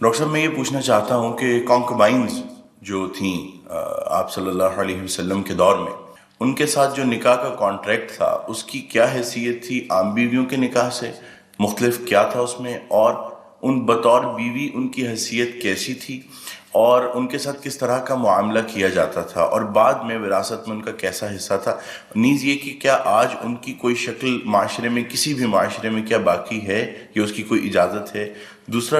Doctor صاحب میں یہ پوچھنا چاہتا ہوں کہ کانکوبائنز جو تھیں آپ صلی اللہ علیہ وسلم کے دور میں، ان کے ساتھ جو نکاح کا کانٹریکٹ تھا اس کی کیا حیثیت تھی عام بیویوں کے نکاح سے؟ مختلف کیا تھا اس میں؟ اور ان بطور بیوی ان کی حیثیت کیسی تھی، اور ان کے ساتھ کس طرح کا معاملہ کیا جاتا تھا، اور بعد میں وراثت میں ان کا کیسا حصہ تھا؟ نیز یہ کہ کیا آج ان کی کوئی شکل معاشرے میں، کسی بھی معاشرے میں کیا باقی ہے یا اس کی کوئی اجازت ہے؟ دوسرا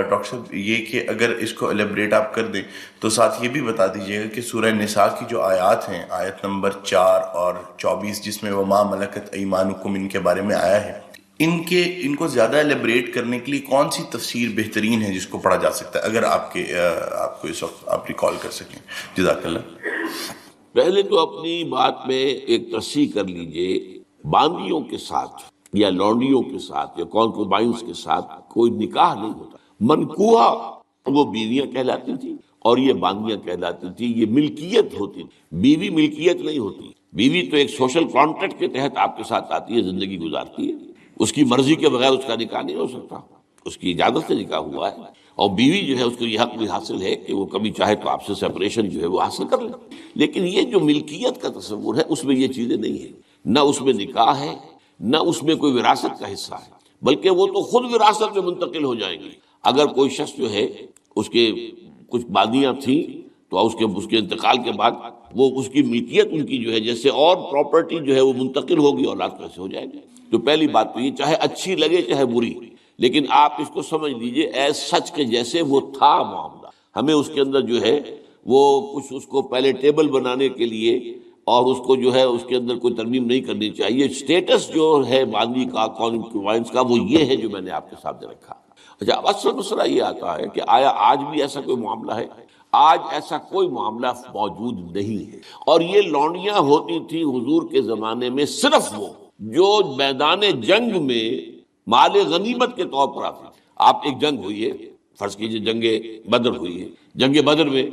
ڈاکٹر صاحب یہ کہ اگر اس کو ایلیبریٹ آپ کر دیں تو ساتھ یہ بھی بتا دیجیے گا کہ سورہ نساء کی جو آیات ہیں، آیت نمبر 4 اور 24 جس میں وما ملکت ایمانکم ان کے بارے میں آیا ہے، ان کو زیادہ ایلیبریٹ کرنے کے لیے کون سی تفسیر بہترین ہے جس کو پڑھا جا سکتا ہے، اگر آپ کو اس وقت آپ ریکال کر سکیں؟ جزاک اللہ۔ پہلے تو اپنی بات میں ایک تصحیح کر لیجئے، باندیوں کے ساتھ یا لونڈیوں کے ساتھ یا کانکوبائنز کے ساتھ کوئی نکاح نہیں ہوتا۔ منکوحہ وہ بیویاں کہلاتی تھی اور یہ باندیاں کہلاتی تھی، یہ ملکیت ہوتی تھی، بیوی ملکیت نہیں ہوتی۔ بیوی تو ایک سوشل کانٹریکٹ کے تحت آپ کے ساتھ آتی ہے، زندگی گزارتی ہے، اس کی مرضی کے بغیر اس کا نکاح نہیں ہو سکتا، اس کی اجازت سے نکاح ہوا ہے۔ اور بیوی جو ہے اس کو یہ حق بھی حاصل ہے کہ وہ کبھی چاہے تو آپ سے سیپریشن جو ہے وہ حاصل کر لے۔ لیکن یہ جو ملکیت کا تصور ہے اس میں یہ چیزیں نہیں ہیں، نہ اس میں نکاح ہے، نہ اس میں کوئی وراثت کا حصہ ہے، بلکہ وہ تو خود وراثت میں منتقل ہو جائیں گی۔ اگر کوئی شخص جو ہے اس کے کچھ باندیاں تھیں تو اس کے انتقال کے بعد وہ اس کی ملکیت ان کی جو ہے جیسے اور پراپرٹی جو ہے وہ منتقل ہوگی، اولاد کیسے ہو جائے گی؟ تو پہلی بات تو یہ، چاہے اچھی لگے چاہے بری، لیکن آپ اس کو سمجھ لیجئے ایز سچ کے جیسے وہ تھا معاملہ۔ ہمیں اس کے اندر جو ہے وہ کچھ اس کو پہلے ٹیبل بنانے کے لیے اور اس کو جو ہے اس کے اندر کوئی ترمیم نہیں کرنی چاہیے۔ سٹیٹس جو ہے باندی کا، کانکوبائنز کا، وہ یہ ہے جو میں نے آپ کے سامنے رکھا۔ اچھا، اب اصل مسئلہ یہ آتا ہے کہ آیا آج بھی ایسا کوئی معاملہ ہے؟ آج ایسا کوئی معاملہ موجود نہیں ہے۔ اور یہ لونڈیاں ہوتی تھی حضور کے زمانے میں صرف وہ جو میدان جنگ میں مال غنیمت کے طور پر آتی۔ آپ ایک جنگ ہوئی ہے، فرض کیجئے جنگ بدر ہوئی ہے، جنگ بدر میں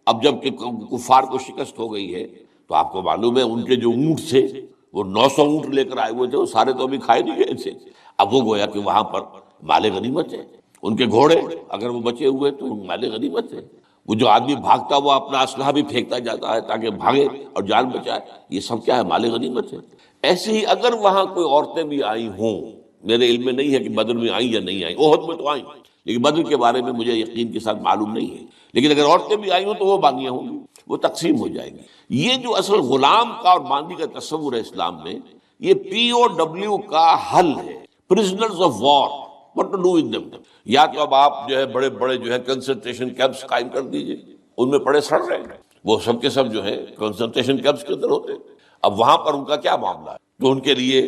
اب جب کہ کفار کو شکست ہو گئی ہے تو آپ کو معلوم ہے ان کے جو اونٹ تھے وہ 900 اونٹ لے کر آئے ہوئے تھے، وہ سارے تو ابھی کھائے نہیں گئے تھے۔ اب وہ گویا کہ وہاں پر مال غنیمت ہے، ان کے گھوڑے اگر وہ بچے ہوئے تو مال غنیمت ہے۔ وہ جو آدمی بھاگتا وہ اپنا اسلحہ بھی پھینکتا جاتا ہے تاکہ بھاگے اور جان بچائے، یہ سب کیا ہے؟ مال غنیمت ہے۔ ایسے ہی اگر وہاں کوئی عورتیں بھی آئی ہوں، میرے علم میں نہیں ہے کہ بدر میں آئیں یا نہیں آئیں، احد میں تو آئیں، لیکن بدر کے بارے میں مجھے یقین کے ساتھ معلوم نہیں ہے، لیکن اگر عورتیں بھی آئی ہوں تو وہ باندیاں ہوں گی، وہ تقسیم ہو جائیں گی۔ یہ جو اصل غلام کا اور باندی کا تصور ہے اسلام میں، یہ پی او ڈبلیو کا حل ہے، prisoners of war, what to do with them۔ یا تو اب آپ جو ہے بڑے بڑے جو ہے کنسنٹریشن کیمپس قائم کر دیجئے، ان میں پڑے سڑ رہے ہیں، وہ سب کے سب جو ہے کنسنٹریشن کیمپس کے اندر ہوتے ہیں۔ اب وہاں پر ان کا کیا معاملہ ہے؟ تو ان کے لیے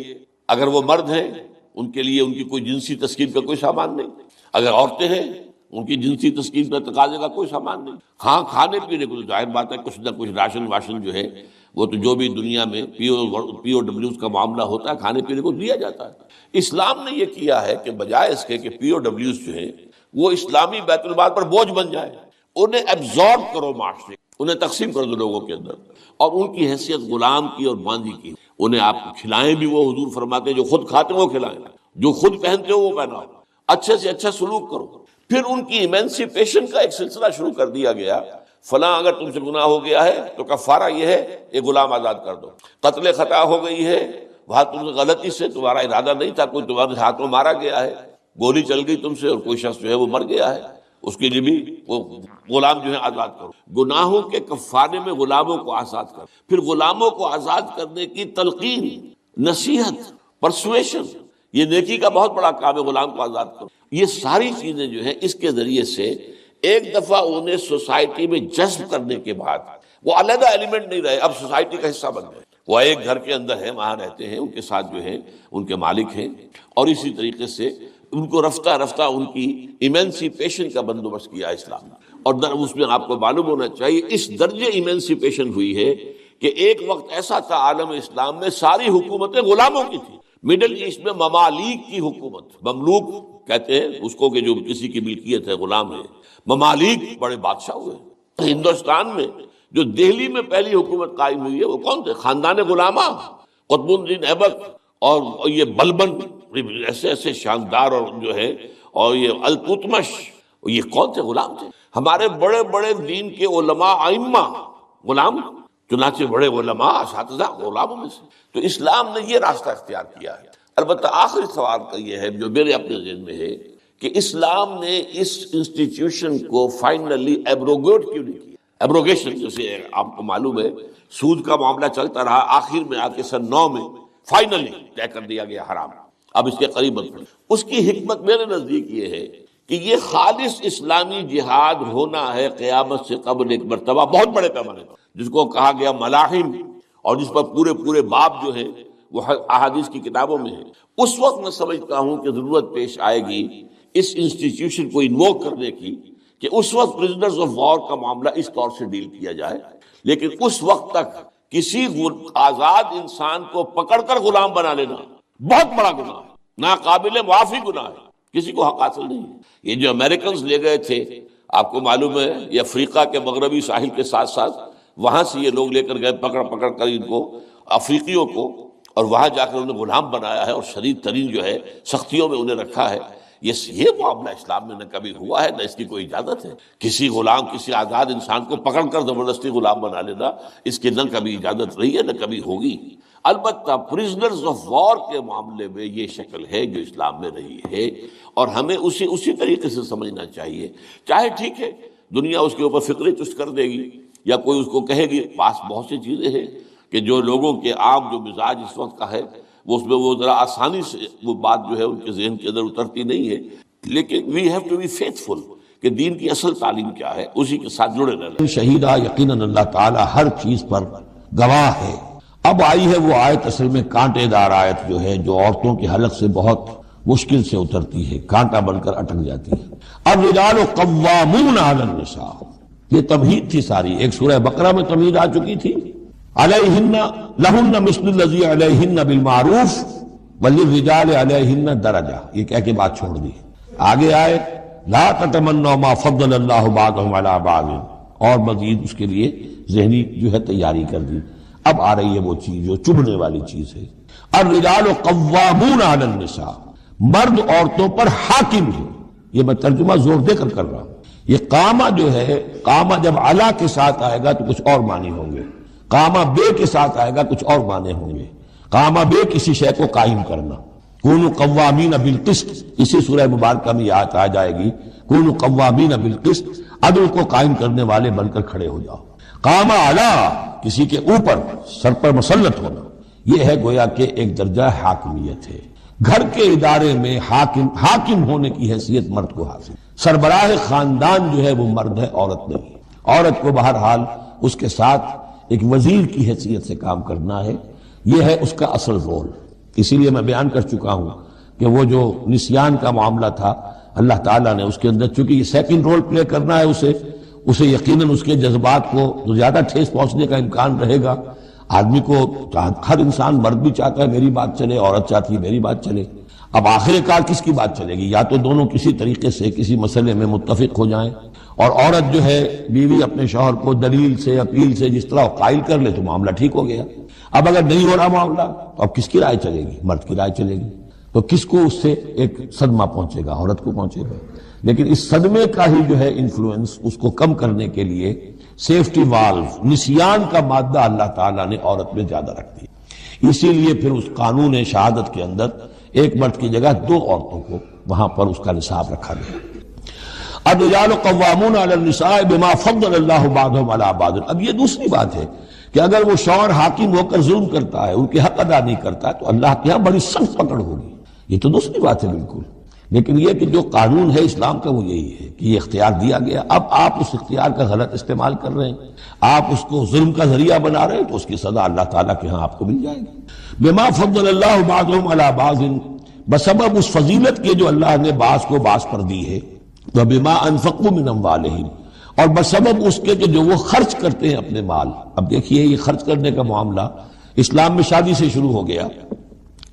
اگر وہ مرد ہیں ان کے لیے ان کی کوئی جنسی تسکین کا کوئی سامان نہیں، اگر عورتیں ہیں ان کی جنسی تسکین کا تقاضے کا کوئی سامان نہیں۔ ہاں، کھانے پینے کو تو ظاہر بات ہے کچھ نہ کچھ راشن واشن جو ہے وہ تو جو بھی دنیا میں پی او ڈبلیوز کا معاملہ ہوتا ہے کھانے پینے کو دیا جاتا ہے۔ اسلام نے یہ کیا ہے کہ بجائے اس کے کہ پی او ڈبلیوز جو ہیں وہ اسلامی بیت المال پر بوجھ بن جائے، انہیں ایبزارب کرو معاشرے، انہیں تقسیم کر دو لوگوں کے اندر، اور ان کی حیثیت غلام کی اور باندی کی، انہیں آپ کھلائیں بھی وہ حضور فرماتے ہیں جو خود کھاتے ہیں وہ کھلائیں، جو خود پہنتے ہو وہ پہناؤ، اچھے سے اچھا سلوک کرو۔ پھر ان کی ایمینسیپیشن کا ایک سلسلہ شروع کر دیا گیا، فلاں اگر تم سے گناہ ہو گیا ہے تو کفارہ یہ ہے یہ غلام آزاد کر دو، قتل خطا ہو گئی ہے، وہاں تم غلطی سے تمہارا ارادہ نہیں تھا، کوئی تمہارے ہاتھوں مارا گیا ہے، گولی چل گئی تم سے اور کوئی شخص جو ہے وہ مر گیا ہے، اس کے لیے بھی وہ غلام جو ہے آزاد کرو۔ گناہوں کے کفارے میں غلاموں کو آزاد کرو، پھر غلاموں کو آزاد کرنے کی تلقین، نصیحت، پرسویشن، یہ نیکی کا بہت بڑا کام ہے، غلام کو آزاد کرو۔ یہ ساری چیزیں جو ہیں اس کے ذریعے سے ایک دفعہ انہیں سوسائٹی میں جذب کرنے کے بعد وہ علیحدہ ایلیمنٹ نہیں رہے، اب سوسائٹی کا حصہ بن گئے، وہ ایک گھر کے اندر ہیں، وہاں رہتے ہیں، ان کے ساتھ جو ہے ان کے مالک ہیں، اور اسی طریقے سے ان کو رفتہ رفتہ ان کی ایمینسیپیشن کا بندوبست کیا اسلام نے۔ اور اس میں آپ کو معلوم ہونا چاہیے اس درجے ایمینسیپیشن ہوئی ہے کہ ایک وقت ایسا تھا عالم اسلام میں ساری حکومتیں غلاموں کی تھی۔ مڈل ایسٹ میں ممالک کی حکومت، مملوک کہتے ہیں اس کو کہ جو کسی کی ملکیت ہے، غلام ہے، ممالک بڑے بادشاہ ہوئے۔ ہندوستان میں جو دہلی میں پہلی حکومت قائم ہوئی ہے وہ کون تھے؟ خاندان غلامہ، قطب الدین ایبک اور یہ بلبن، ایسے ایسے شاندار اور جو ہے، اور یہ التتمش، یہ کون سے غلام تھے؟ ہمارے بڑے بڑے دین کے علماء ائمہ غلام، چنانچہ بڑے علماء اساتذہ غلاموں میں سے۔ تو اسلام نے یہ راستہ اختیار کیا ہے۔ البتہ آخری سوال کا یہ ہے جو میرے اپنے ذہن میں ہے کہ اسلام نے اس انسٹیٹیوشن کو فائنلی ایبروگیٹ کیوں نہیں کیا؟ ایبروگیشن جیسے آپ کو معلوم ہے سود کا معاملہ چلتا رہا، آخر میں آ کے سن 9 میں فائنلی طے کر دیا گیا حرام، اب اس کے قریب مت پڑے۔ اس کی حکمت میرے نزدیک یہ ہے کہ یہ خالص اسلامی جہاد ہونا ہے قیامت سے قبل ایک مرتبہ بہت بڑے پیمانے پر، جس کو کہا گیا ملاحم، اور جس پر پورے باب جو ہیں وہ احادیث کی کتابوں میں ہے۔ اس وقت میں سمجھتا ہوں کہ ضرورت پیش آئے گی اس انسٹیٹیوشن کو انووک کرنے کی کہ اس وقت پرزنرز آف وار کا معاملہ اس طور سے ڈیل کیا جائے، لیکن اس وقت تک کسی آزاد انسان کو پکڑ کر غلام بنا لینا بہت بڑا گناہ ہے، ناقابل معافی گناہ ہے، کسی کو حق حاصل نہیں ہے۔ یہ جو امریکنز لے گئے تھے، آپ کو معلوم ہے یہ افریقہ کے مغربی ساحل کے ساتھ ساتھ وہاں سے یہ لوگ لے کر گئے پکڑ کر ان کو، افریقیوں کو، اور وہاں جا کر انہیں غلام بنایا ہے اور شدید ترین جو ہے سختیوں میں انہیں رکھا ہے۔ یہ معاملہ اسلام میں نہ کبھی ہوا ہے، نہ اس کی کوئی اجازت ہے۔ کسی غلام، کسی آزاد انسان کو پکڑ کر زبردستی غلام بنا لینا، اس کی نہ کبھی اجازت رہی ہے نہ کبھی ہوگی۔ البتہ پرزنرز آف وار کے معاملے میں یہ شکل ہے جو اسلام میں رہی ہے، اور ہمیں اسی طریقے سے سمجھنا چاہیے۔ چاہے ٹھیک ہے دنیا اس کے اوپر فکرے چست کر دے گی یا کوئی اس کو کہے گی، پاس بہت سی چیزیں ہیں کہ جو لوگوں کے عام جو مزاج اس وقت کا ہے وہ اس میں وہ ذرا آسانی سے وہ بات جو ہے ان کے ذہن کے اندر اترتی نہیں ہے، لیکن we have to be faithful کہ دین کی اصل تعلیم کیا ہے، اسی کے ساتھ جڑے رہنا۔ شہیدہ یقیناً اللہ تعالیٰ ہر چیز پر گواہ ہے۔ اب آئی ہے وہ آیت، اصل میں کانٹے دار آیت جو ہے، جو عورتوں کے حلق سے بہت مشکل سے اترتی ہے، کانٹا بن کر اٹک جاتی ہے۔ الرجال قوامون علی النساء، یہ تمہید تھی ساری، ایک سورہ بقرہ میں تمہید آ چکی تھی، علیہن لہن مثل الذی علیہن بالمعروف وللرجال علیہن درجہ، یہ کہہ کے بات چھوڑ دی۔ آگے آئے لا تتمنوا ما فضل اللہ بعضهم علی بعض، اور مزید اس کے لیے ذہنی جو ہے تیاری کر دی۔ اب آ رہی ہے وہ چیز جو چبھنے والی چیز ہے۔ الرجال قوامون علی النساء، مرد عورتوں پر حاکم ہے۔ یہ میں ترجمہ زور دے کر رہا ہوں۔ یہ قامہ جو ہے، قامہ جب علا کے ساتھ آئے گا تو کچھ اور معنی ہوں گے، قامہ بے کے ساتھ آئے گا کچھ اور معنی ہوں گے۔ قامہ بے کسی شے کو قائم کرنا، کونوا قوامین بالقسط، اسی سورہ مبارکہ میں یہ آیت آ جائے گی، کونوا قوامین بالقسط، عدل کو قائم کرنے والے بن کر کھڑے ہو جاؤ۔ قامہ علا، کسی کے اوپر، سر پر مسلط ہونا، یہ ہے گویا کہ ایک درجہ حاکمیت ہے۔ گھر کے ادارے میں حاکم ہونے کی حیثیت مرد کو حاصل، سربراہ خاندان جو ہے وہ مرد ہے، عورت نہیں۔ عورت کو بہرحال اس کے ساتھ ایک وزیر کی حیثیت سے کام کرنا ہے، یہ ہے اس کا اصل رول۔ اسی لیے میں بیان کر چکا ہوں کہ وہ جو نسیان کا معاملہ تھا، اللہ تعالیٰ نے اس کے اندر چونکہ یہ سیکنڈ رول پلے کرنا ہے اسے یقیناً اس کے جذبات کو زیادہ ٹھیس پہنچنے کا امکان رہے گا۔ آدمی کو، ہر انسان، مرد بھی چاہتا ہے میری بات چلے، عورت چاہتی ہے میری بات چلے۔ اب آخر کار کس کی بات چلے گی؟ یا تو دونوں کسی طریقے سے کسی مسئلے میں متفق ہو جائیں، اور عورت جو ہے بیوی اپنے شوہر کو دلیل سے، اپیل سے جس طرح قائل کر لے تو معاملہ ٹھیک ہو گیا۔ اب اگر نہیں ہو رہا معاملہ تو اب کس کی رائے چلے گی؟ مرد کی رائے چلے گی۔ تو کس کو اس سے ایک صدمہ پہنچے گا؟ عورت کو پہنچے گا۔ لیکن اس صدمے کا ہی جو ہے انفلوئنس، اس کو کم کرنے کے لیے سیفٹی والو، نسیان کا مادہ اللہ تعالیٰ نے عورت میں زیادہ رکھ دیا۔ اسی لیے پھر اس قانون شہادت کے اندر ایک مرد کی جگہ 2 عورتوں کو وہاں پر اس کا نصاب رکھا گیا۔ الرجال قوامون علی النساء بما فضل اللہ بعضهم علی بعض۔ اب یہ دوسری بات ہے کہ اگر وہ شوہر حاکم ہو کر ظلم کرتا ہے، ان کے حق ادا نہیں کرتا ہے، تو اللہ کے یہاں بڑی سخت پکڑ ہوگی۔ یہ تو دوسری بات ہے بالکل، لیکن یہ کہ جو قانون ہے اسلام کا وہ یہی ہے کہ یہ اختیار دیا گیا۔ اب آپ اس اختیار کا غلط استعمال کر رہے ہیں، آپ اس کو ظلم کا ذریعہ بنا رہے ہیں، تو اس کی سزا اللہ تعالیٰ کے ہاں آپ کو مل جائے گی۔ بما فضل اللہ بعضهم علی بعض، بسبب اس فضیلت کے جو اللہ نے بعض کو بعض پر دی ہے، وبما انفقوا من اموالہم، اور بسبب اس کے کہ جو وہ خرچ کرتے ہیں اپنے مال۔ اب دیکھیے یہ خرچ کرنے کا معاملہ اسلام میں شادی سے شروع ہو گیا۔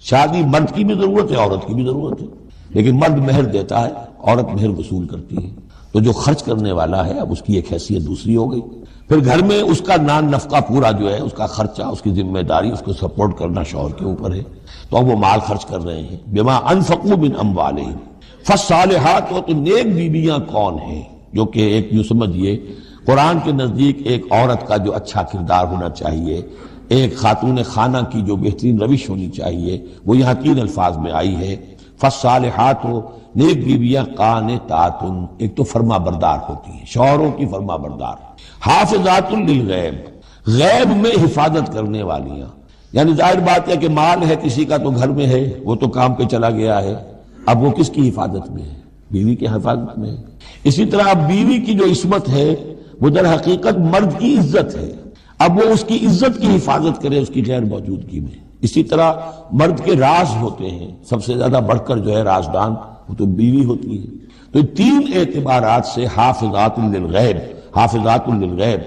شادی مرد کی بھی ضرورت ہے، عورت کی بھی ضرورت ہے، لیکن مرد مہر دیتا ہے، عورت مہر وصول کرتی ہے۔ تو جو خرچ کرنے والا ہے اب اس کی ایک حیثیت دوسری ہو گئی۔ پھر گھر میں اس کا نان نفقہ پورا جو ہے، اس کا خرچہ، اس کی ذمہ داری، اس کو سپورٹ کرنا شوہر کے اوپر ہے، تو اب وہ مال خرچ کر رہے ہیں۔ بما انفقوا من اموالہم فالصالحات، تو نیک بیویاں کون ہیں؟ جو کہ ایک یوں سمجھیے قرآن کے نزدیک ایک عورت کا جو اچھا کردار ہونا چاہیے، ایک خاتون خانہ کی جو بہترین روش ہونی چاہیے، وہ یہاں 3 الفاظ میں آئی ہے۔ فالصالحات، نیک بیویاں قانتات، ایک تو فرما بردار ہوتی ہیں، شوہروں کی فرما بردار، حافظات للغیب، غیب میں حفاظت کرنے والیاں، یعنی ظاہر بات ہے کہ مال ہے کسی کا تو گھر میں ہے، وہ تو کام پہ چلا گیا ہے، اب وہ کس کی حفاظت میں ہے؟ بیوی کی حفاظت میں ہے۔ اسی طرح اب بیوی کی جو عصمت ہے وہ در حقیقت مرد کی عزت ہے، اب وہ اس کی عزت کی حفاظت کرے اس کی غیر موجودگی میں۔ اسی طرح مرد کے راز ہوتے ہیں، سب سے زیادہ بڑھ کر جو ہے رازدان وہ تو بیوی ہوتی ہے۔ تو 3 اعتبارات سے حافظات للغیب، حافظات للغیب،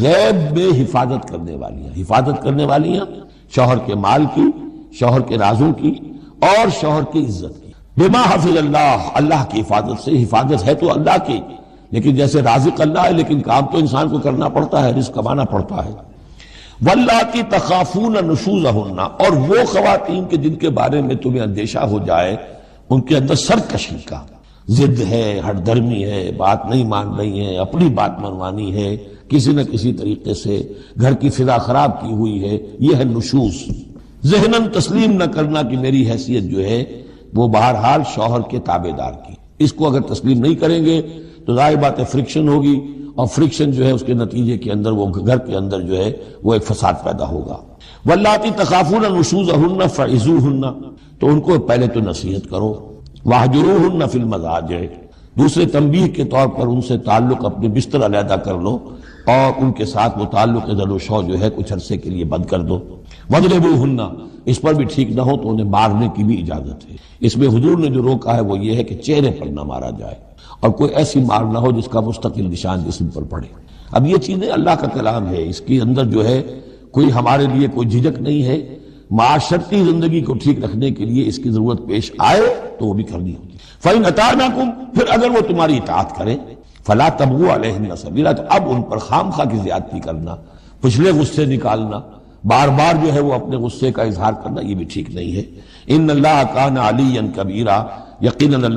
غیب میں حفاظت کرنے والیاں، حفاظت کرنے والیاں شوہر کے مال کی، شوہر کے رازوں کی اور شوہر کی عزت کی۔ بما حفظ اللہ، اللہ کی حفاظت سے، حفاظت ہے تو اللہ کی، لیکن جیسے رازق اللہ ہے لیکن کام تو انسان کو کرنا پڑتا ہے، رزق کمانا پڑتا ہے۔ واللاتی تخافون نشوزہن، اور وہ خواتین کے جن کے بارے میں تمہیں اندیشہ ہو جائے ان کے اندر سرکشی کا، ضد ہے، ہٹ درمی ہے، بات نہیں مان رہی ہے، اپنی بات منوانی ہے، کسی نہ کسی طریقے سے گھر کی فضا خراب کی ہوئی ہے، یہ ہے نشوز۔ ذہناً تسلیم نہ کرنا کہ میری حیثیت جو ہے وہ بہرحال شوہر کے تابع دار کی، اس کو اگر تسلیم نہیں کریں گے تو ظاہر بات ہے فرکشن ہوگی، اور فرکشن جو ہے اس کے نتیجے کے اندر وہ گھر کے اندر جو ہے وہ ایک فساد پیدا ہوگا۔ واللاتی تخافون نشوزہن فعظوہن، تو ان کو پہلے تو نصیحت کرو، واہجروہن فی المضاجع، دوسرے تنبیہ کے طور پر ان سے تعلق اپنے بستر علیحدہ کر لو اور ان کے ساتھ وہ تعلق ذل و شو جو ہے کچھ عرصے کے لیے بند کر دو۔ وَاضْرِبُوهُنَّ، اس پر بھی ٹھیک نہ ہو تو انہیں مارنے کی بھی اجازت ہے۔ اس میں حضور نے جو روکا ہے وہ یہ ہے کہ چہرے پر نہ مارا جائے اور کوئی ایسی مار نہ ہو جس کا مستقل نشان جسم پر پڑے۔ اب یہ چیزیں اللہ کا کلام ہے، اس کے اندر جو ہے کوئی ہمارے لیے کوئی جھجک نہیں ہے، معاشرتی زندگی کو ٹھیک رکھنے کے لیے اس کی ضرورت پیش آئے تو وہ بھی کرنی ہوتی۔ فَإِنْ أَطَعْنَكُمْ، پھر اگر وہ تمہاری اطاعت کریں، فَلَا تَبْغُوا عَلَيْهِنَّ سَبِيلًا، تو اب ان پر خامخواہ کی زیادتی کرنا، پچھلے غصے نکالنا، بار بار جو ہے وہ اپنے غصے کا اظہار کرنا، یہ بھی ٹھیک نہیں ہے۔ ان اللہ کان علیٰ کبیرہ، یقیناً اللہ